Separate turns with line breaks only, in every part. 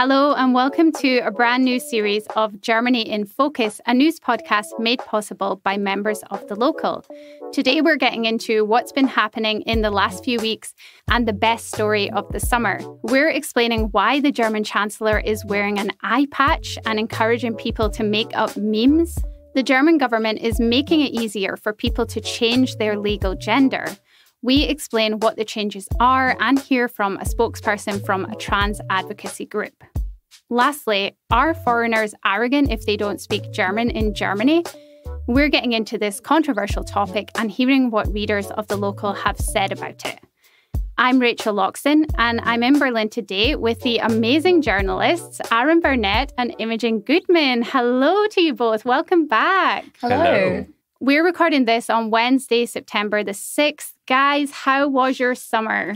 Hello and welcome to a brand new series of Germany in Focus, a news podcast made possible by members of The Local. Today we're getting into what's been happening in the last few weeks and the best story of the summer. We're explaining why the German Chancellor is wearing an eye patch and encouraging people to make up memes. The German government is making it easier for people to change their legal gender. We explain what the changes are and hear from a spokesperson from a trans advocacy group. Lastly, are foreigners arrogant if they don't speak German in Germany? We're getting into this controversial topic and hearing what readers of The Local have said about it. I'm Rachel Loxton, and I'm in Berlin today with the amazing journalists Burnett and Imogen Goodman. Hello to you both. Welcome back.
Hello.
We're recording this on Wednesday, September the 6th. Guys, how was your summer?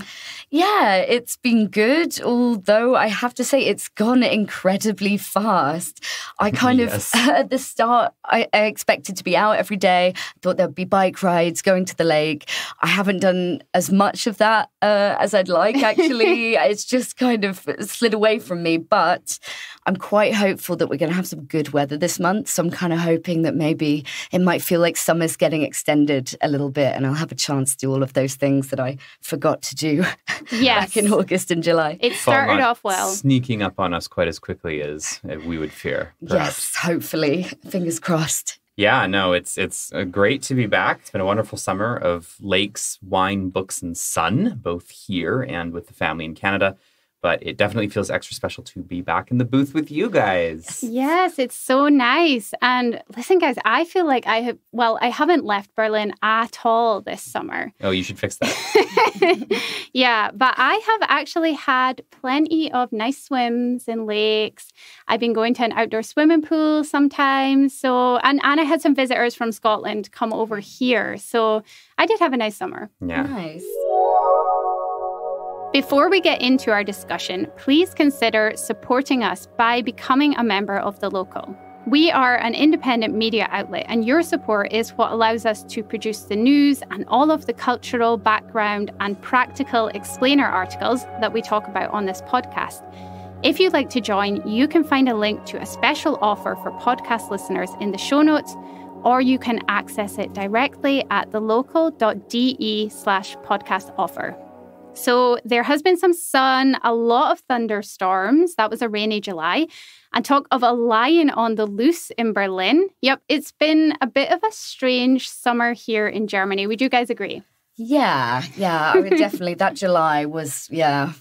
Yeah, it's been good, although I have to say it's gone incredibly fast. I kind of, at the start, I expected to be out every day. Thought there'd be bike rides, going to the lake. I haven't done as much of that as I'd like, actually. It's just kind of slid away from me, but I'm quite hopeful that we're going to have some good weather this month. So I'm kind of hoping that maybe it might feel like summer's getting extended a little bit and I'll have a chance to do all of those things that I forgot to do back in August and July.
It started off well.
Sneaking up on us quite as quickly as we would fear, perhaps.
Yes, hopefully. Fingers crossed.
Yeah, no, it's great to be back. It's been a wonderful summer of lakes, wine, books, and sun, both here and with the family in Canada. But it definitely feels extra special to be back in the booth with you guys.
Yes, it's so nice. And listen, guys, I feel like I haven't left Berlin at all this summer.
Oh, you should fix that.
Yeah, but I have actually had plenty of nice swims in lakes. I've been going to an outdoor swimming pool sometimes. And I had some visitors from Scotland come over here. So I did have a nice summer.
Yeah.
Nice.
Before we get into our discussion, please consider supporting us by becoming a member of The Local. We are an independent media outlet, and your support is what allows us to produce the news and all of the cultural background and practical explainer articles that we talk about on this podcast. If you'd like to join, you can find a link to a special offer for podcast listeners in the show notes, or you can access it directly at thelocal.de/podcast offer. So there has been some sun, a lot of thunderstorms. That was a rainy July. And talk of a lion on the loose in Berlin. Yep, it's been a bit of a strange summer here in Germany. Would you guys agree?
Yeah, I would definitely. That July was a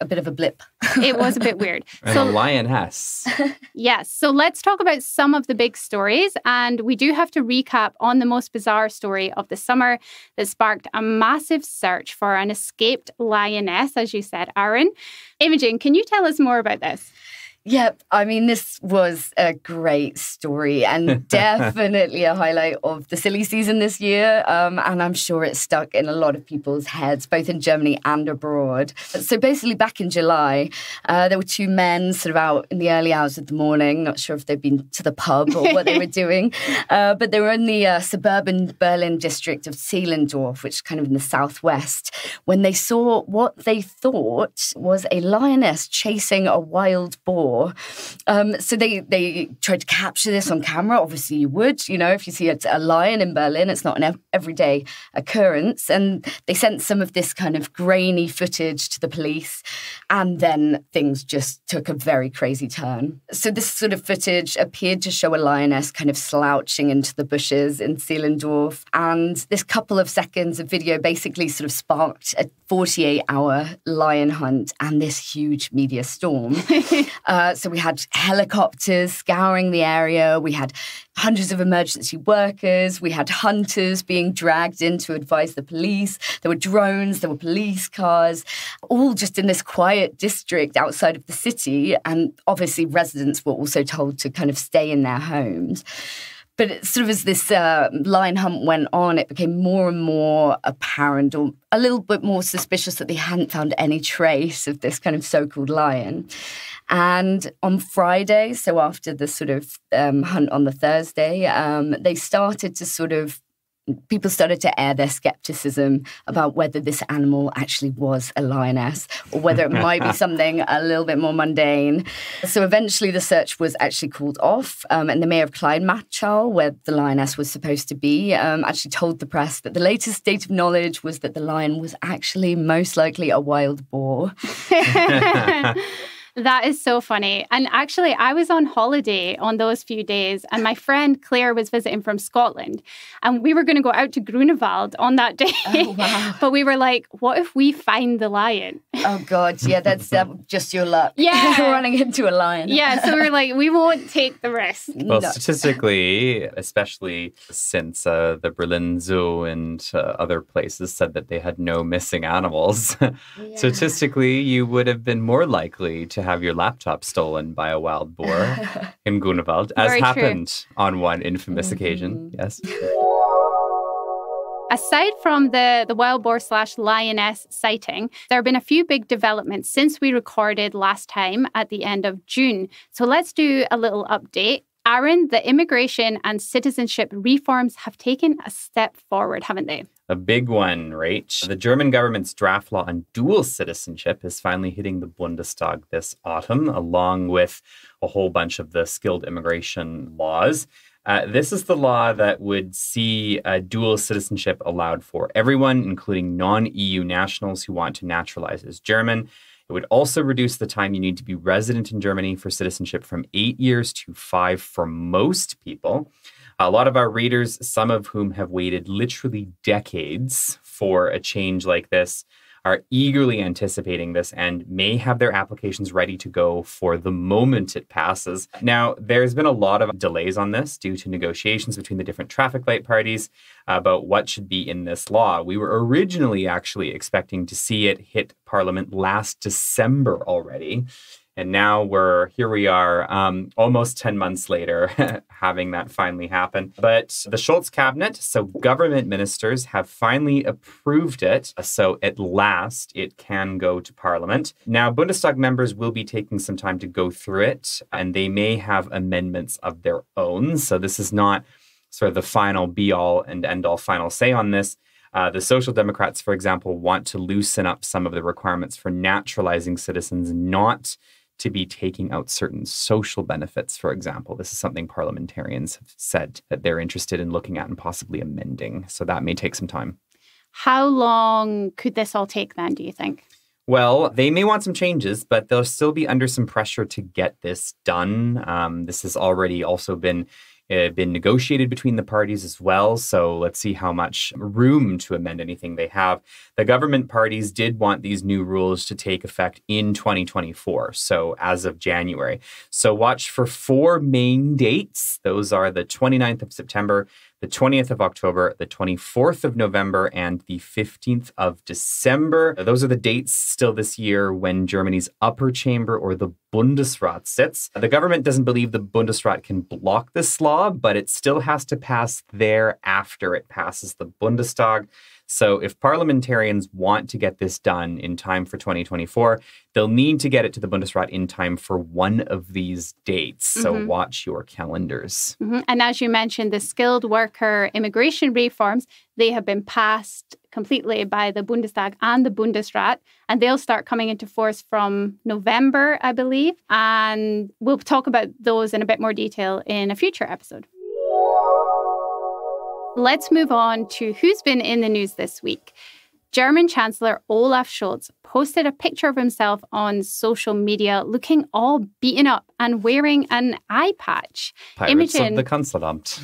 bit of a blip.
It was a bit weird.
And a lioness.
Yes. So let's talk about some of the big stories. And we do have to recap on the most bizarre story of the summer that sparked a massive search for an escaped lioness, as you said, Aaron. Imogen, can you tell us more about this?
Yep. I mean, this was a great story and definitely a highlight of the silly season this year. And I'm sure it stuck in a lot of people's heads, both in Germany and abroad. So basically back in July, there were two men sort of out in the early hours of the morning. Not sure if they'd been to the pub or what they were doing. But they were in the suburban Berlin district of Zehlendorf, which is kind of in the southwest, when they saw what they thought was a lioness chasing a wild boar. So they tried to capture this on camera. Obviously, you would, if you see a lion in Berlin, it's not an everyday occurrence. And they sent some of this kind of grainy footage to the police. And then things just took a very crazy turn. So this sort of footage appeared to show a lioness kind of slouching into the bushes in Zehlendorf. And this couple of seconds of video basically sort of sparked a 48-hour lion hunt and this huge media storm. So we had helicopters scouring the area. We had hundreds of emergency workers. We had hunters being dragged in to advise the police. There were drones. There were police cars, all just in this quiet district outside of the city. And obviously residents were also told to kind of stay in their homes. But it sort of as this lion hunt went on, it became more and more apparent or a little bit more suspicious that they hadn't found any trace of this kind of so-called lion. And on Friday, so after the sort of hunt on the Thursday, they started to sort of people started to air their skepticism about whether this animal actually was a lioness or whether it might be something a little bit more mundane. So eventually the search was actually called off, and the mayor of Kleinmachau, where the lioness was supposed to be, actually told the press that the latest state of knowledge was that the lion was actually most likely a wild boar.
That is so funny. And actually, I was on holiday on those few days, and my friend Claire was visiting from Scotland. And we were going to go out to Grunewald on that day.
Oh, wow.
But we were like, what if we find the lion?
Oh, God. Yeah, that's just your luck.
Yeah.
Running into a lion.
Yeah, so we were like, we won't take the risk.
Well, statistically, especially since the Berlin Zoo and other places said that they had no missing animals, statistically, you would have been more likely to have your laptop stolen by a wild boar in Grunewald, as
Very
happened on one infamous occasion. Yes.
Aside from the wild boar / lioness sighting, there have been a few big developments since we recorded last time at the end of June. So let's do a little update. Aaron, the immigration and citizenship reforms have taken a step forward, haven't they?
A big one, Rach. The German government's draft law on dual citizenship is finally hitting the Bundestag this autumn, along with a whole bunch of the skilled immigration laws. This is the law that would see dual citizenship allowed for everyone, including non-EU nationals who want to naturalize as German. It would also reduce the time you need to be resident in Germany for citizenship from 8 years to 5 for most people. A lot of our readers, some of whom have waited literally decades for a change like this, are eagerly anticipating this and may have their applications ready to go for the moment it passes. Now, there's been a lot of delays on this due to negotiations between the different traffic light parties about what should be in this law. We were originally actually expecting to see it hit Parliament last December already. And now here we are, almost 10 months later, having that finally happen. But the Scholz cabinet, so government ministers, have finally approved it. So at last, it can go to Parliament. Now, Bundestag members will be taking some time to go through it, and they may have amendments of their own. So this is not sort of the final be-all and end-all final say on this. The Social Democrats, for example, want to loosen up some of the requirements for naturalizing citizens not to be taking out certain social benefits, for example. This is something parliamentarians have said that they're interested in looking at and possibly amending. So that may take some time. How
long could this all take then, do you think?
Well, they may want some changes, but they'll still be under some pressure to get this done. This has already also been negotiated between the parties as well. So let's see how much room to amend anything they have. The government parties did want these new rules to take effect in 2024, so as of January. So watch for 4 main dates. Those are the 29th of September, the 20th of October, the 24th of November, and the 15th of December. Those are the dates still this year when Germany's upper chamber or the Bundesrat sits. The government doesn't believe the Bundesrat can block this law, but it still has to pass there after it passes the Bundestag. So if parliamentarians want to get this done in time for 2024, they'll need to get it to the Bundesrat in time for one of these dates. So watch your calendars.
And as you mentioned, the skilled worker immigration reforms, they have been passed completely by the Bundestag and the Bundesrat, and they'll start coming into force from November, I believe. And we'll talk about those in a bit more detail in a future episode. Let's move on to who's been in the news this week. German Chancellor Olaf Scholz posted a picture of himself on social media looking all beaten up and wearing an eye patch.
Pirates
Imogen,
of the Kanzleramt.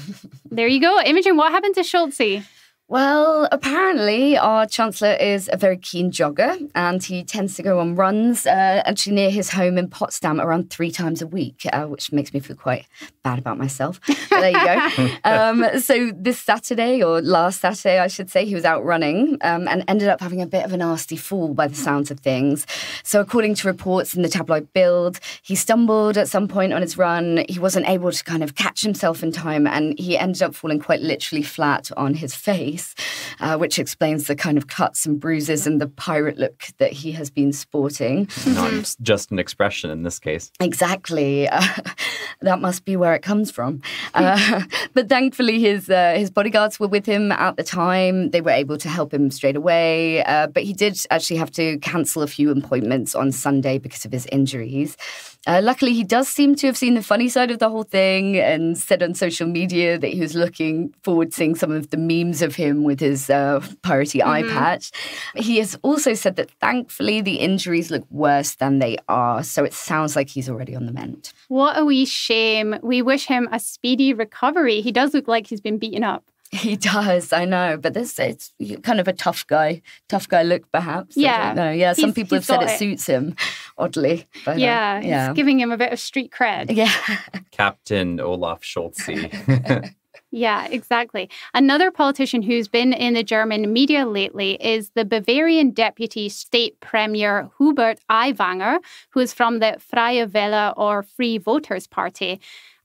There you go. Imogen, what happened to Scholz?
Well, apparently our Chancellor is a very keen jogger and he tends to go on runs actually near his home in Potsdam around 3 times a week, which makes me feel quite bad about myself. But there you go. So this Saturday, or last Saturday, I should say, he was out running and ended up having a bit of a nasty fall by the sounds of things. So according to reports in the tabloid Bild, he stumbled at some point on his run. He wasn't able to kind of catch himself in time and he ended up falling quite literally flat on his face. face, which explains the kind of cuts and bruises and the pirate look that he has been sporting.
Not just an expression in this case.
Exactly. That must be where it comes from. But thankfully, his bodyguards were with him at the time. They were able to help him straight away. But he did actually have to cancel a few appointments on Sunday because of his injuries. Luckily, he does seem to have seen the funny side of the whole thing and said on social media that he was looking forward to seeing some of the memes of him with his piratey eye patch. He has also said that thankfully the injuries look worse than they are, so it sounds like he's already on the mend.
What a wee shame. We wish him a speedy recovery. He does look like he's been beaten up.
He does, I know, but it's kind of a tough guy look, perhaps.
Yeah.
I don't know. Yeah, some people have said it suits him, oddly. But,
it's giving him a bit of street cred.
Yeah.
Captain Olaf Scholz.
Yeah, exactly. Another politician who's been in the German media lately is the Bavarian Deputy State Premier Hubert Aiwanger, who is from the Freie Wähler or Free Voters Party.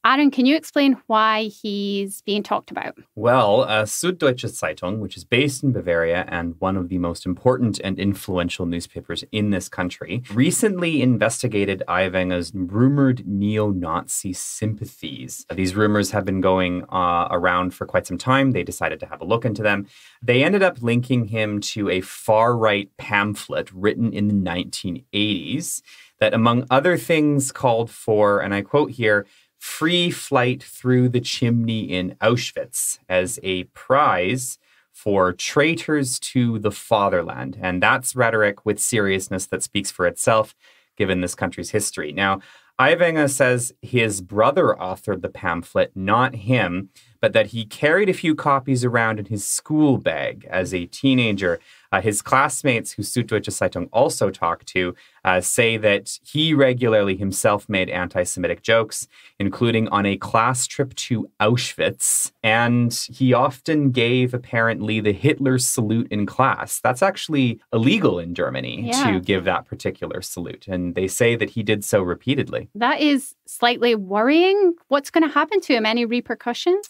Aaron, can you explain why he's being talked about?
Well, Süddeutsche Zeitung, which is based in Bavaria and one of the most important and influential newspapers in this country, recently investigated Aiwanger's rumored neo-Nazi sympathies. These rumors have been going around for quite some time. They decided to have a look into them. They ended up linking him to a far-right pamphlet written in the 1980s that, among other things, called for, and I quote here, free flight through the chimney in Auschwitz as a prize for traitors to the fatherland. And that's rhetoric with seriousness that speaks for itself, given this country's history. Now, Aiwanger says his brother authored the pamphlet, not him, but that he carried a few copies around in his school bag as a teenager. His classmates, who Süddeutsche Zeitung also talked to, say that he regularly himself made anti-Semitic jokes, including on a class trip to Auschwitz. And he often gave, apparently, the Hitler salute in class. That's actually illegal in Germany to give that particular salute. And they say that he did so repeatedly.
That is slightly worrying. What's going to happen to him? Any repercussions?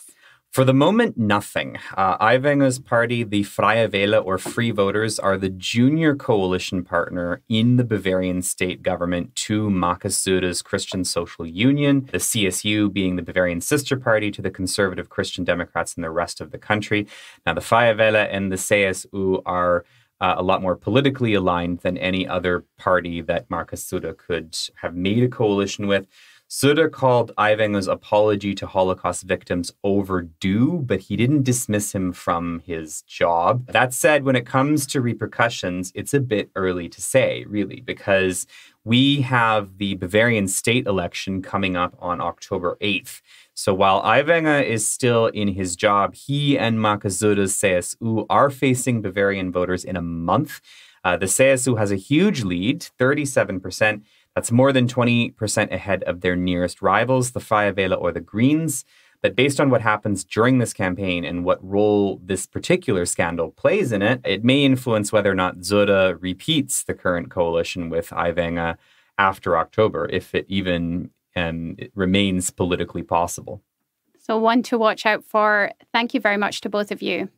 For the moment, nothing. Aiwanger's party, the Freie Wähler or Free Voters, are the junior coalition partner in the Bavarian state government to Markus Söder's Christian Social Union, the CSU being the Bavarian sister party to the conservative Christian Democrats in the rest of the country. Now, the Freie Wähler and the CSU are a lot more politically aligned than any other party that Markus Söder could have made a coalition with. Söder called Aiwanger's apology to Holocaust victims overdue, but he didn't dismiss him from his job. That said, when it comes to repercussions, it's a bit early to say, really, because we have the Bavarian state election coming up on October 8th. So while Aiwanger is still in his job, he and Markus Söder's CSU are facing Bavarian voters in a month. The CSU has a huge lead, 37%. That's more than 20% ahead of their nearest rivals, the Freie Wähler or the Greens. But based on what happens during this campaign and what role this particular scandal plays in it, it may influence whether or not Söder repeats the current coalition with Aiwanger after October, if it even it remains politically possible.
So one to watch out for. Thank you very much to both of you.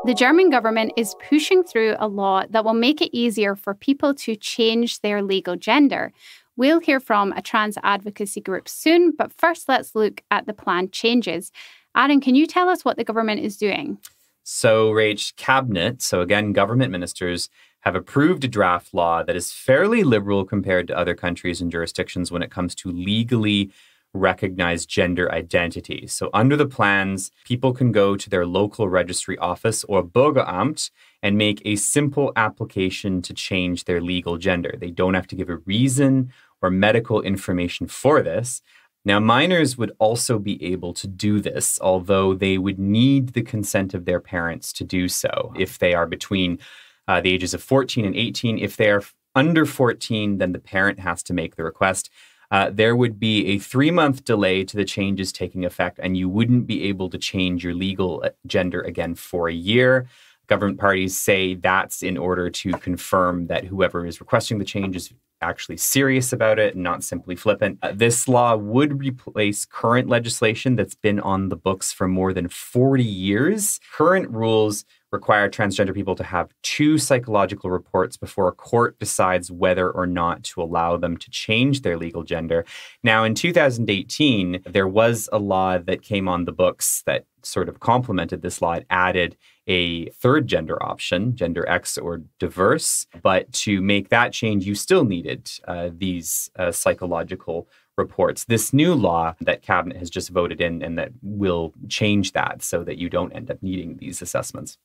The German government is pushing through a law that will make it easier for people to change their legal gender. We'll hear from a trans advocacy group soon, but first let's look at the planned changes. Aaron, can you tell us what the government is doing?
So, Rach, Cabinet, so again, government ministers, have approved a draft law that is fairly liberal compared to other countries and jurisdictions when it comes to legally recognize gender identity. So under the plans, people can go to their local registry office or Bürgeramt and make a simple application to change their legal gender. They don't have to give a reason or medical information for this. Now, minors would also be able to do this, although they would need the consent of their parents to do so if they are between the ages of 14 and 18. If they are under 14, then the parent has to make the request. There would be a 3-month delay to the changes taking effect, and you wouldn't be able to change your legal gender again for a year. Government parties say that's in order to confirm that whoever is requesting the change is actually serious about it and not simply flippant. This law would replace current legislation that's been on the books for more than 40 years. Current rules require transgender people to have 2 psychological reports before a court decides whether or not to allow them to change their legal gender. Now, in 2018, there was a law that came on the books that sort of complemented this law. It added a 3rd gender option, gender X or diverse. But to make that change, you still needed these psychological reports. This new law that Cabinet has just voted in and that will change that so that you don't end up needing these assessments.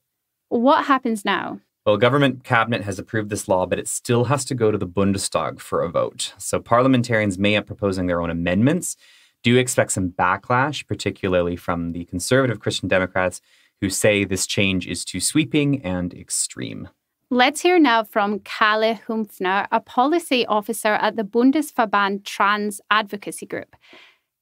What happens now?
Well, government cabinet has approved this law, but it still has to go to the Bundestag for a vote. So parliamentarians may end up proposing their own amendments. Do expect some backlash, particularly from the conservative Christian Democrats, who say this change is too sweeping and extreme.
Let's hear now from Kalle Hümpfner, a policy officer at the Bundesverband Trans advocacy group.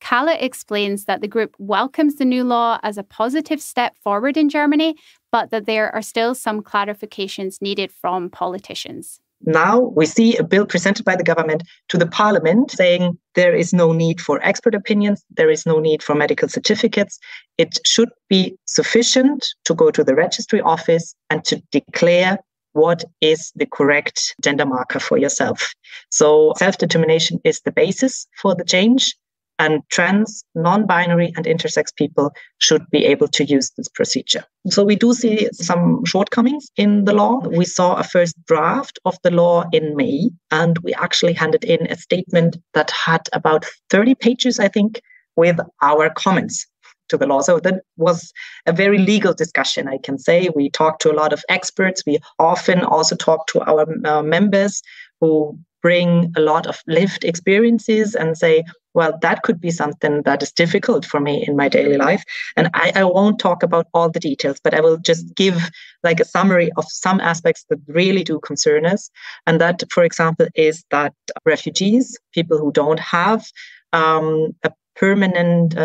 Kalle explains that the group welcomes the new law as a positive step forward in Germany, but that there are still some clarifications needed from politicians.
Now we see a bill presented by the government to the parliament saying there is no need for expert opinions, there is no need for medical certificates. It should be sufficient to go to the registry office and to declare what is the correct gender marker for yourself. So self-determination is the basis for the change. And trans, non-binary and intersex people should be able to use this procedure. So we do see some shortcomings in the law. We saw a first draft of the law in May, and we actually handed in a statement that had about 30 pages, I think, with our comments to the law. So that was a very legal discussion, I can say. We talked to a lot of experts. We often also talk to our members who bring a lot of lived experiences and say, well, that could be something that is difficult for me in my daily life. And I won't talk about all the details, but I will just give like a summary of some aspects that really do concern us. And that, for example, is that refugees, people who don't have a permanent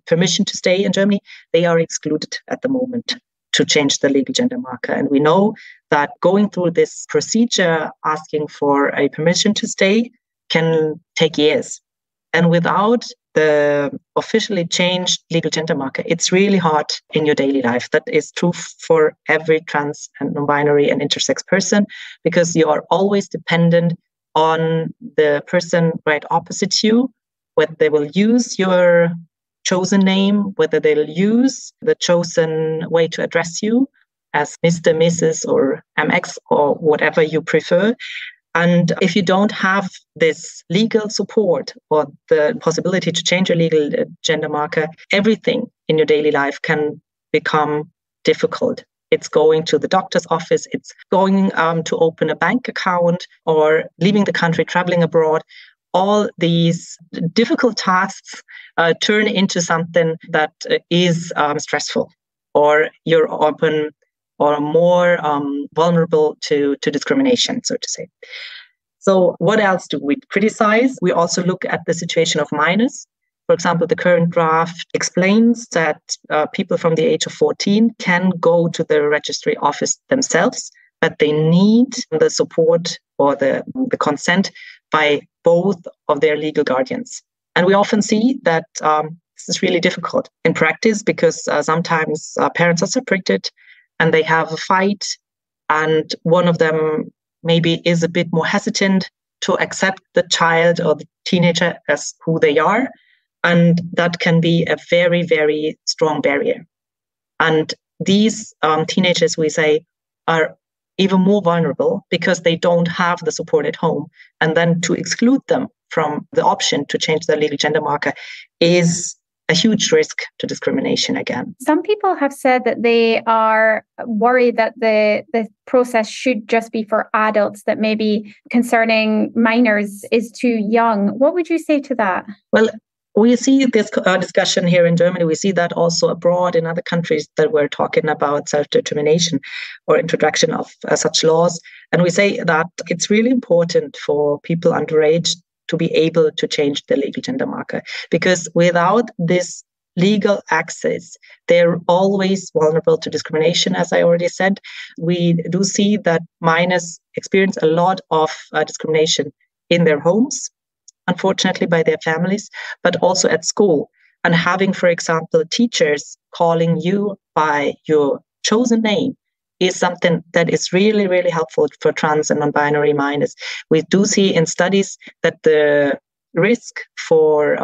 permission to stay in Germany, they are excluded at the moment to change the legal gender marker. And we know that going through this procedure, asking for a permission to stay, can take years. And without the officially changed legal gender marker, it's really hard in your daily life. That is true for every trans and non-binary and intersex person, because you are always dependent on the person right opposite you, whether they will use your chosen name, whether they'll use the chosen way to address you as Mr., Mrs., or MX, or whatever you prefer. And if you don't have this legal support or the possibility to change your legal gender marker, everything in your daily life can become difficult. It's going to the doctor's office, it's going to open a bank account, or leaving the country, traveling abroad. All these difficult tasks turn into something that is stressful, or you're open or more vulnerable to discrimination, so to say. So what else do we criticize? We also look at the situation of minors. For example, the current draft explains that people from the age of 14 can go to the registry office themselves, but they need the support or the consent by both of their legal guardians. And we often see that this is really difficult in practice, because sometimes parents are separated and they have a fight, and one of them maybe is a bit more hesitant to accept the child or the teenager as who they are. And that can be a very, very strong barrier. And these teenagers, we say, are even more vulnerable because they don't have the support at home. And then to exclude them from the option to change their legal gender marker is a huge risk to discrimination again.
Some people have said that they are worried that the process should just be for adults, that maybe concerning minors is too young. What would you say to that?
Well, we see this discussion here in Germany. We see that also abroad in other countries that we're talking about self-determination or introduction of such laws. And we say that it's really important for people underage to be able to change the legal gender marker, because without this legal access, they're always vulnerable to discrimination. As I already said, we do see that minors experience a lot of discrimination in their homes, unfortunately, by their families, but also at school. And having, for example, teachers calling you by your chosen name is something that is really, really helpful for trans and non-binary minors. We do see in studies that the risk for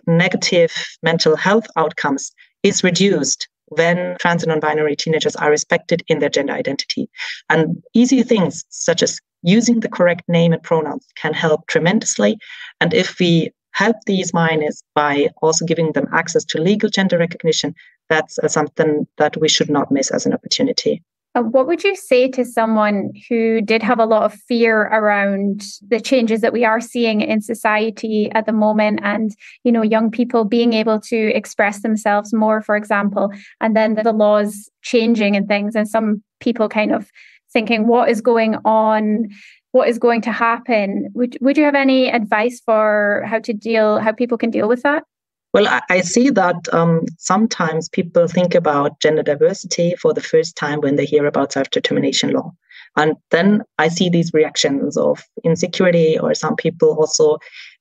negative mental health outcomes is reduced when trans and non-binary teenagers are respected in their gender identity. And easy things such as using the correct name and pronouns can help tremendously. And if we help these minors by also giving them access to legal gender recognition, that's something that we should not miss as an opportunity.
What would you say to someone who did have a lot of fear around the changes that we are seeing in society at the moment and, young people being able to express themselves more, for example, and then the laws changing and things, and some people kind of thinking, what is going on? What is going to happen? Would you have any advice for how people can deal with that?
Well, I see that sometimes people think about gender diversity for the first time when they hear about self-determination law. And then I see these reactions of insecurity, or some people also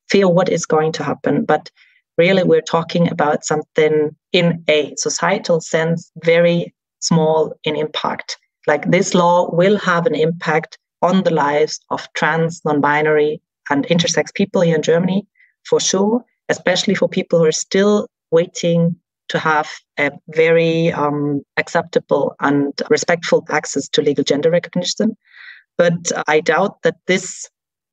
fear what is going to happen. But really, we're talking about something in a societal sense, very small in impact. Like, this law will have an impact on the lives of trans, non-binary, and intersex people here in Germany, for sure, especially for people who are still waiting to have a very acceptable and respectful access to legal gender recognition. But I doubt that this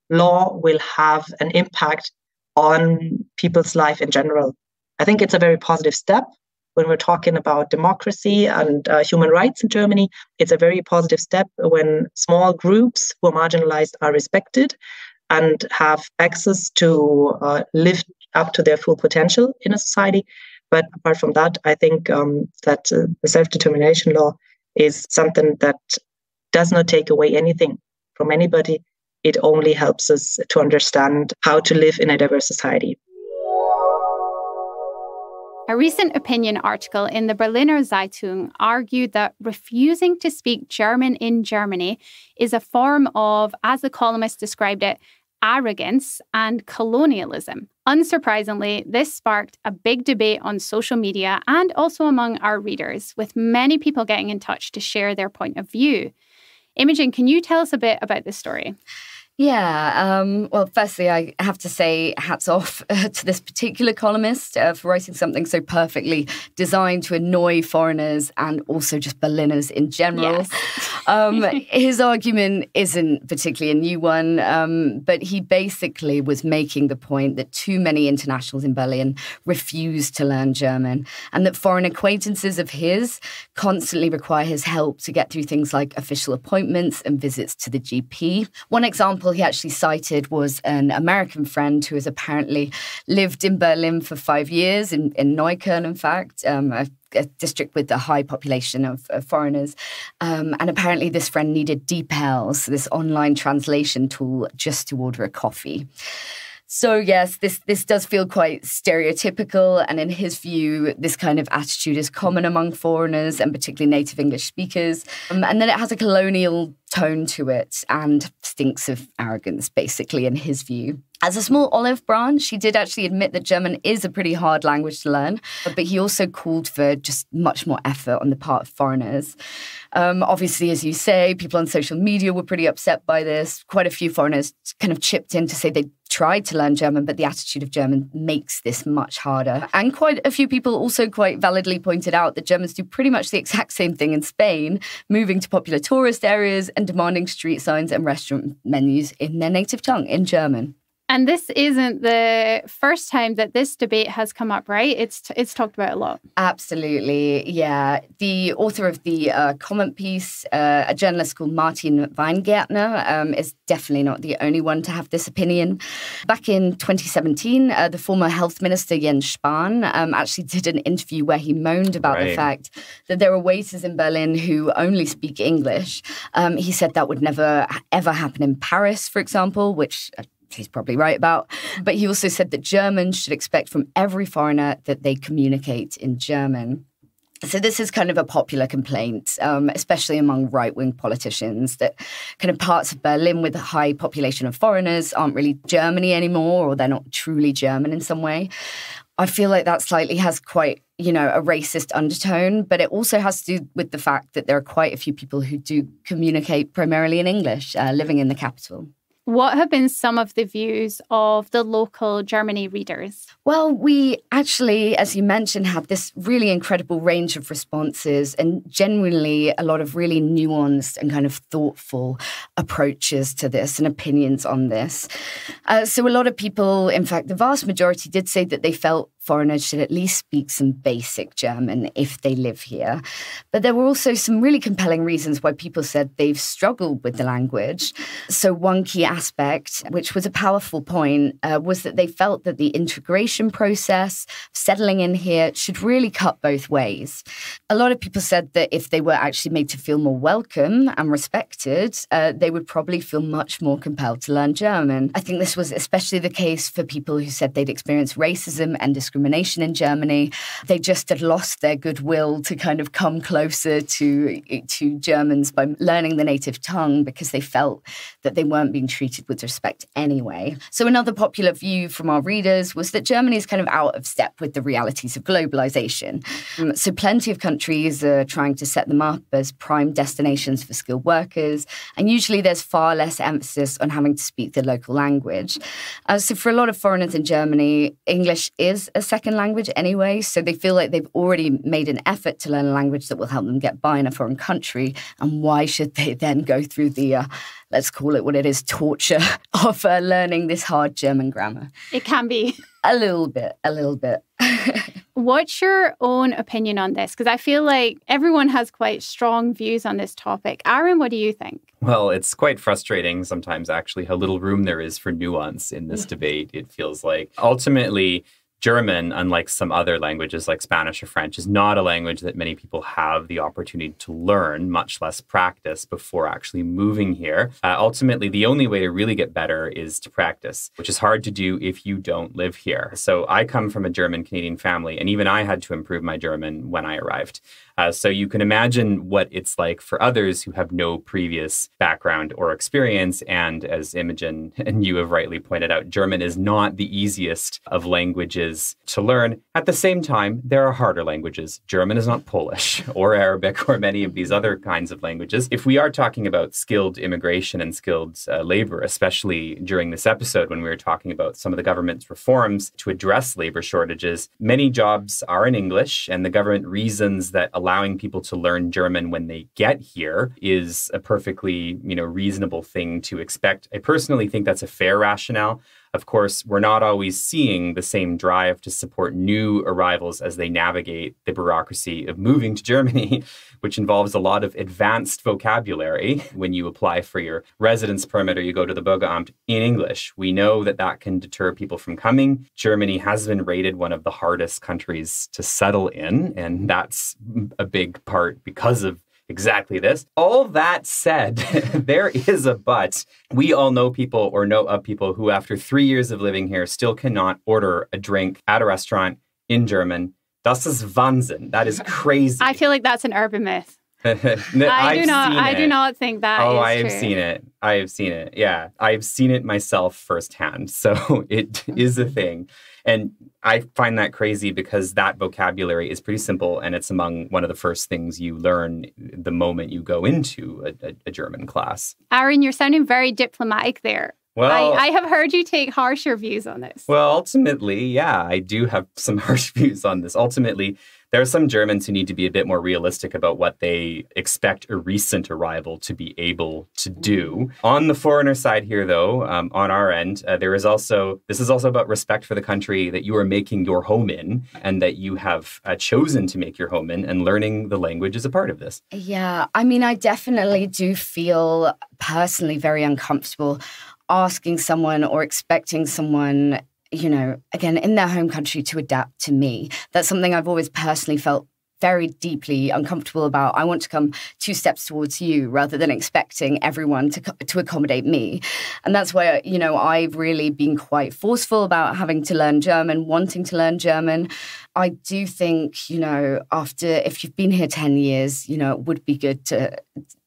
law will have an impact on people's life in general. I think it's a very positive step. When we're talking about democracy and human rights in Germany, it's a very positive step when small groups who are marginalized are respected and have access to live up to their full potential in a society. But apart from that, I think that the self-determination law is something that does not take away anything from anybody. It only helps us to understand how to live in a diverse society.
A recent opinion article in the Berliner Zeitung argued that refusing to speak German in Germany is a form of, as the columnist described it, arrogance and colonialism. Unsurprisingly, this sparked a big debate on social media and also among our readers, with many people getting in touch to share their point of view. Imogen, can you tell us a bit about this story?
Yeah, well, firstly, I have to say hats off to this particular columnist for writing something so perfectly designed to annoy foreigners and also just Berliners in general. Yes. His argument isn't particularly a new one, but he basically was making the point that too many internationals in Berlin refuse to learn German, and that foreign acquaintances of his constantly require his help to get through things like official appointments and visits to the GP. One example he actually cited was an American friend who has apparently lived in Berlin for 5 years, in Neukölln, in fact, a district with a high population of foreigners. And apparently this friend needed DeepL, so this online translation tool, just to order a coffee. So yes, this does feel quite stereotypical, and in his view, this kind of attitude is common among foreigners and particularly native English speakers. And then it has a colonial tone to it and stinks of arrogance, basically, in his view. As a small olive branch, he did actually admit that German is a pretty hard language to learn, but he also called for just much more effort on the part of foreigners. Obviously, as you say, people on social media were pretty upset by this. Quite a few foreigners kind of chipped in to say they tried to learn German, but the attitude of German makes this much harder. And quite a few people also quite validly pointed out that Germans do pretty much the exact same thing in Spain, moving to popular tourist areas and demanding street signs and restaurant menus in their native tongue, in German.
And this isn't the first time that this debate has come up, right? It's talked about a lot.
Absolutely, yeah. The author of the comment piece, a journalist called Martin Weingärtner, is definitely not the only one to have this opinion. Back in 2017, the former health minister Jens Spahn actually did an interview where he moaned about the fact that there are waiters in Berlin who only speak English. He said that would never, ever happen in Paris, for example, which he's probably right about. But he also said that Germans should expect from every foreigner that they communicate in German. So this is kind of a popular complaint, especially among right-wing politicians, that kind of parts of Berlin with a high population of foreigners aren't really Germany anymore, or they're not truly German in some way. I feel like that slightly has quite, a racist undertone, but it also has to do with the fact that there are quite a few people who do communicate primarily in English, living in the capital.
What have been some of the views of the local Germany readers?
Well, we actually, as you mentioned, had this really incredible range of responses and genuinely a lot of really nuanced and kind of thoughtful approaches to this and opinions on this. So a lot of people, in fact, the vast majority did say that they felt foreigners should at least speak some basic German if they live here. But there were also some really compelling reasons why people said they've struggled with the language. So one key aspect, which was a powerful point, was that they felt that the integration process, settling in here, should really cut both ways. A lot of people said that if they were actually made to feel more welcome and respected, they would probably feel much more compelled to learn German. I think this was especially the case for people who said they'd experienced racism and discrimination in Germany. They just had lost their goodwill to kind of come closer to Germans by learning the native tongue because they felt that they weren't being treated with respect anyway. So another popular view from our readers was that Germany is kind of out of step with the realities of globalization. So plenty of countries are trying to set them up as prime destinations for skilled workers, and usually there's far less emphasis on having to speak the local language. So for a lot of foreigners in Germany, English is a second language anyway, so they feel like they've already made an effort to learn a language that will help them get by in a foreign country, and why should they then go through the, let's call it what it is, torture of learning this hard German grammar?
It can be.
A little bit.
What's your own opinion on this? Because I feel like everyone has quite strong views on this topic. Aaron, what do you think?
Well, it's quite frustrating sometimes, actually, how little room there is for nuance in this debate, it feels like. Ultimately, German, unlike some other languages like Spanish or French, is not a language that many people have the opportunity to learn, much less practice, before actually moving here. Ultimately, the only way to really get better is to practice, which is hard to do if you don't live here. So I come from a German-Canadian family, and even I had to improve my German when I arrived. So you can imagine what it's like for others who have no previous background or experience. And as Imogen and you have rightly pointed out, German is not the easiest of languages to learn. At the same time, there are harder languages. German is not Polish or Arabic or many of these other kinds of languages. If we are talking about skilled immigration and skilled labor, especially during this episode when we were talking about some of the government's reforms to address labor shortages, many jobs are in English, and the government reasons that allowing people to learn German when they get here is a perfectly, reasonable thing to expect. I personally think that's a fair rationale. Of course, we're not always seeing the same drive to support new arrivals as they navigate the bureaucracy of moving to Germany, which involves a lot of advanced vocabulary when you apply for your residence permit or you go to the Bürgeramt in English. We know that that can deter people from coming. Germany has been rated one of the hardest countries to settle in, and that's a big part because of exactly this. All that said, there is a but. We all know people or know of people who, after 3 years of living here, still cannot order a drink at a restaurant in German. Das ist Wahnsinn. That is crazy.
I feel like that's an urban myth.
I
do not think that is true.
I have seen it. Yeah. I've seen it myself firsthand. So it is a thing. And I find that crazy because that vocabulary is pretty simple, and it's among one of the first things you learn the moment you go into a German class.
Aaron, you're sounding very diplomatic there. Well, I have heard you take harsher views on this.
Well, ultimately, yeah, I do have some harsh views on this. Ultimately, there are some Germans who need to be a bit more realistic about what they expect a recent arrival to be able to do. On the foreigner side here, though, on our end, this is also about respect for the country that you are making your home in and that you have chosen to make your home in, and learning the language is a part of this.
Yeah, I mean, I definitely do feel personally very uncomfortable asking someone or expecting someone, again, in their home country to adapt to me. That's something I've always personally felt very deeply uncomfortable about, I want to come 2 steps towards you rather than expecting everyone to accommodate me. And that's why, I've really been quite forceful about having to learn German, wanting to learn German. I do think, if you've been here 10 years, it would be good to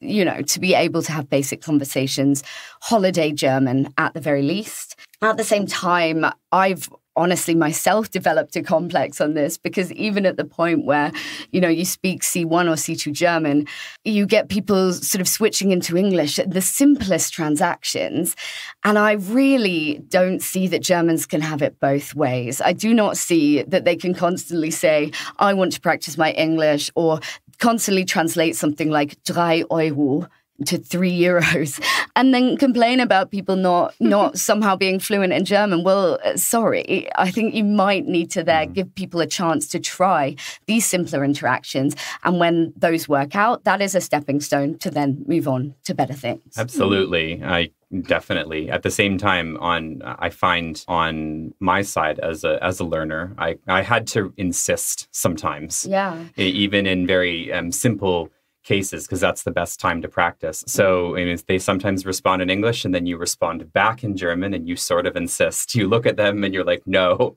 be able to have basic conversations, holiday German at the very least. At the same time, I've honestly myself developed a complex on this, because even at the point where, you speak C1 or C2 German, you get people sort of switching into English at the simplest transactions. And I really don't see that Germans can have it both ways. I do not see that they can constantly say, I want to practice my English, or constantly translate something like 3 Euro to 3 euros, and then complain about people not somehow being fluent in German. Well, sorry, I think you might need to give people a chance to try these simpler interactions. And when those work out, that is a stepping stone to then move on to better things.
Absolutely. I definitely. At the same time, I find on my side as a learner, I had to insist sometimes.
Yeah.
Even in very simple cases, because that's the best time to practice. So they sometimes respond in English, and then you respond back in German, and you sort of insist. You look at them and you're like, no,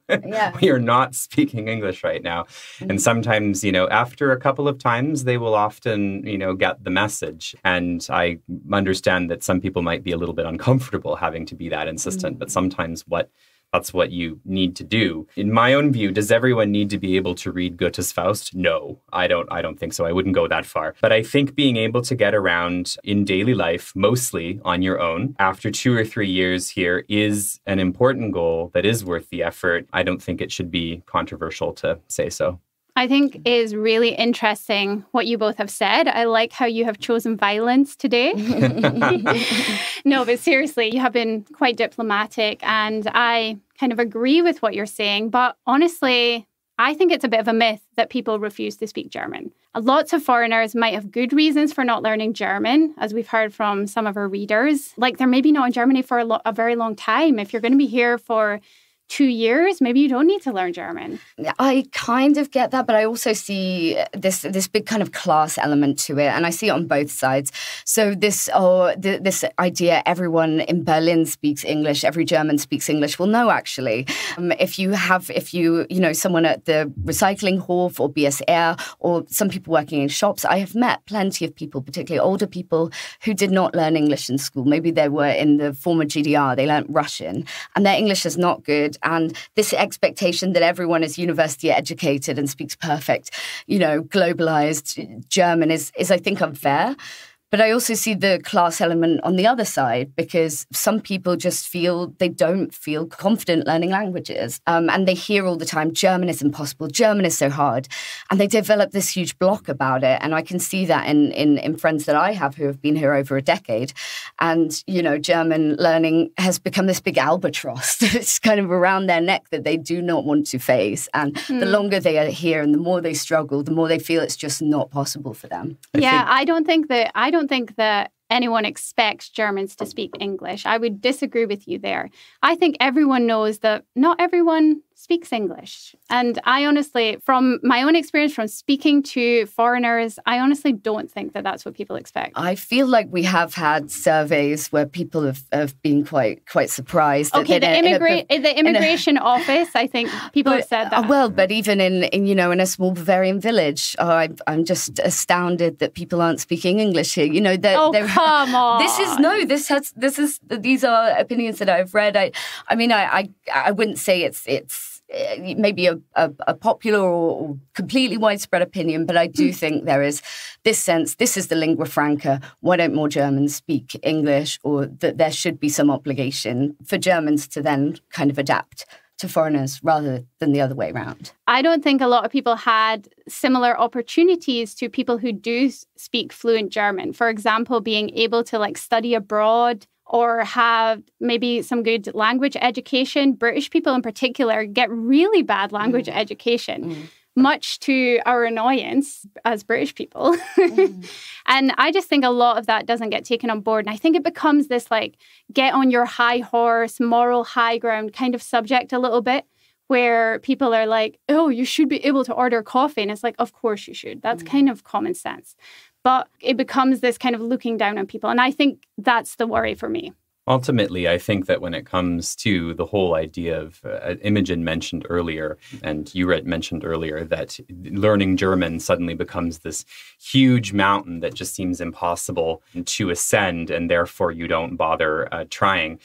we are not speaking English right now. Mm-hmm. And sometimes, after a couple of times, they will often, get the message. And I understand that some people might be a little bit uncomfortable having to be that insistent, but sometimes that's what you need to do. In my own view, does everyone need to be able to read Goethe's Faust? No, I don't think so. I wouldn't go that far. But I think being able to get around in daily life, mostly on your own, after 2 or 3 years here, is an important goal that is worth the effort. I don't think it should be controversial to say so.
I think is really interesting what you both have said. I like how you have chosen violence today. No, but seriously, you have been quite diplomatic, and I kind of agree with what you're saying. But honestly, I think it's a bit of a myth that people refuse to speak German. Lots of foreigners might have good reasons for not learning German, as we've heard from some of our readers. Like, they're maybe not in Germany for a very long time. If you're going to be here for 2 years, maybe you don't need to learn German.
I kind of get that, but I also see this big kind of class element to it, and I see it on both sides. So this idea, everyone in Berlin speaks English, every German speaks English. Well, no, actually, if you someone at the recycling Hof or BSR, or some people working in shops, I have met plenty of people, particularly older people, who did not learn English in school. Maybe they were in the former GDR, they learned Russian, and their English is not good. And this expectation that everyone is university educated and speaks perfect, globalized German is I think, unfair. But I also see the class element on the other side, because some people just they don't feel confident learning languages. And they hear all the time, German is impossible, German is so hard. And they develop this huge block about it. And I can see that in friends that I have who have been here over a decade. And, German learning has become this big albatross. It's kind of around their neck that they do not want to face. And the longer they are here and the more they struggle, the more they feel it's just not possible for them.
I don't think that anyone expects Germans to speak English. I would disagree with you there. I think everyone knows that not everyone speaks English. And I honestly, from my own experience from speaking to foreigners, I honestly don't think that that's what people expect.
I feel like we have had surveys where people have been quite surprised.
Okay, the immigration office, I think people have said that.
Well, but even in a small Bavarian village, I'm just astounded that people aren't speaking English here.
Come on.
These are opinions that I've read. I wouldn't say it's maybe a popular or completely widespread opinion, but I do think there is this sense, this is the lingua franca, why don't more Germans speak English, or that there should be some obligation for Germans to then kind of adapt to foreigners rather than the other way around.
I don't think a lot of people had similar opportunities to people who do speak fluent German. For example, being able to study abroad, or have maybe some good language education. British people in particular get really bad language education, much to our annoyance as British people. And I just think a lot of that doesn't get taken on board. And I think it becomes this get on your high horse, moral high ground kind of subject a little bit, where people are like, oh, you should be able to order coffee. And it's like, of course you should. That's kind of common sense. But it becomes this kind of looking down on people. And I think that's the worry for me.
Ultimately, I think that when it comes to the whole idea of, Imogen mentioned earlier, and you mentioned earlier, that learning German suddenly becomes this huge mountain that just seems impossible to ascend, and therefore you don't bother trying.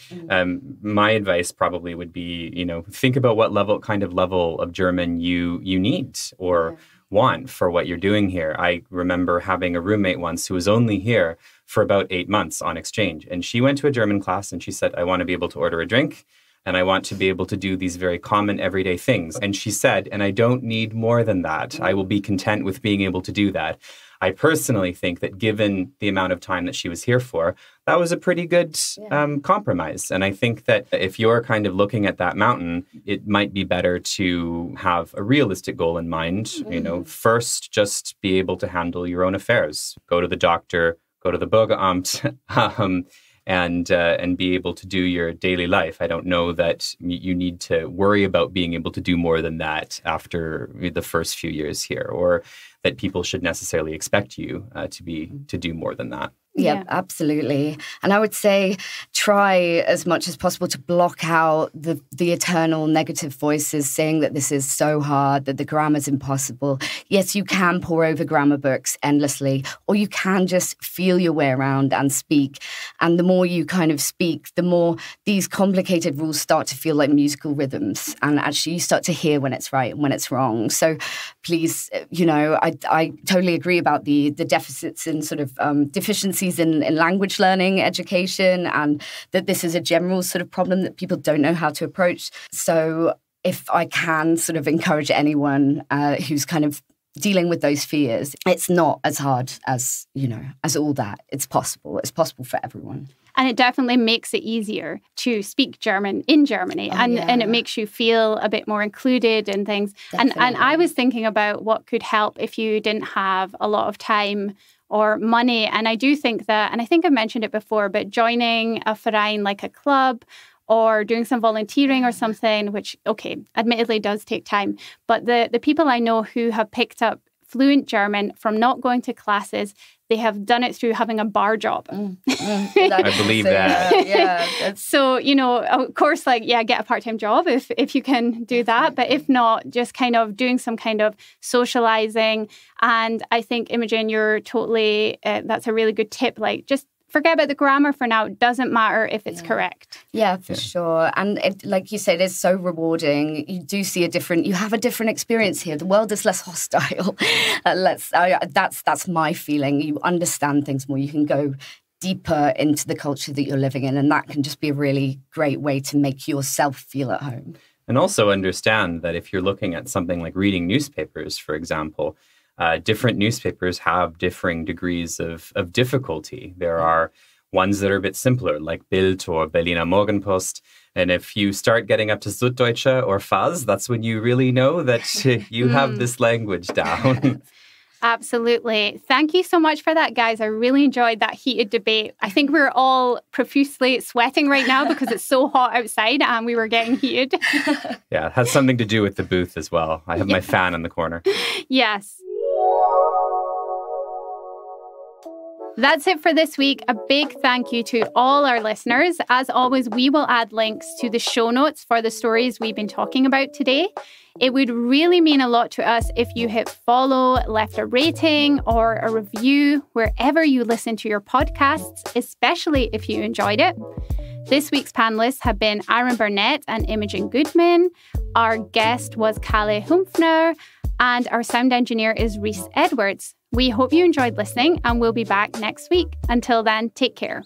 My advice probably would be, think about what kind of level of German you need or want for what you're doing here. I remember having a roommate once who was only here for about 8 months on exchange. And she went to a German class and she said, I want to be able to order a drink and I want to be able to do these very common everyday things. And she said, and I don't need more than that. I will be content with being able to do that. I personally think that given the amount of time that she was here for, that was a pretty good compromise. And I think that if you're kind of looking at that mountain, it might be better to have a realistic goal in mind. First, just be able to handle your own affairs. Go to the doctor, go to the Bürgeramt, and be able to do your daily life. I don't know that you need to worry about being able to do more than that after the first few years here, or that people should necessarily expect you to do more than that.
Yeah, absolutely. And I would say try as much as possible to block out the eternal negative voices saying that this is so hard, that the grammar's impossible. Yes, you can pore over grammar books endlessly, or you can just feel your way around and speak. And the more you kind of speak, the more these complicated rules start to feel like musical rhythms. And actually you start to hear when it's right and when it's wrong. So please, I totally agree about the deficits in sort of deficiencies in language learning, education, and that this is a general sort of problem that people don't know how to approach. So if I can sort of encourage anyone who's kind of dealing with those fears, it's not as hard as, as all that. It's possible. It's possible for everyone.
And it definitely makes it easier to speak German in Germany. And it makes you feel a bit more included in things. And I was thinking about what could help if you didn't have a lot of time or money. And I do think that, and I think I've mentioned it before, but joining a Verein like a club or doing some volunteering or something, which, admittedly does take time. But the people I know who have picked up fluent German from not going to classes, they have done it through having a bar job.
I believe that.
So, of course, get a part-time job if you can do that. But if not, just kind of doing some kind of socializing. And I think, Imogen, you're totally, that's a really good tip. Just forget about the grammar for now. It doesn't matter if it's correct.
Yeah, for sure. And it, like you said, it's so rewarding. You do see you have a different experience here. The world is less hostile. That's my feeling. You understand things more. You can go deeper into the culture that you're living in. And that can just be a really great way to make yourself feel at home.
And also understand that if you're looking at something like reading newspapers, for example, different newspapers have differing degrees of difficulty. There are ones that are a bit simpler, like Bild or Berliner Morgenpost. And if you start getting up to Süddeutsche or Faz, that's when you really know that you have this language down.
Absolutely. Thank you so much for that, guys. I really enjoyed that heated debate. I think we're all profusely sweating right now because it's so hot outside and we were getting heated.
Yeah, it has something to do with the booth as well. I have my fan in the corner.
Yes. That's it for this week. A big thank you to all our listeners. As always, we will add links to the show notes for the stories we've been talking about today. It would really mean a lot to us if you hit follow, left a rating or a review wherever you listen to your podcasts, especially if you enjoyed it. This week's panelists have been Burnett and Imogen Goodman. Our guest was Kalle Hümpfner, and our sound engineer is Rhys Edwards. We hope you enjoyed listening, and we'll be back next week. Until then, take care.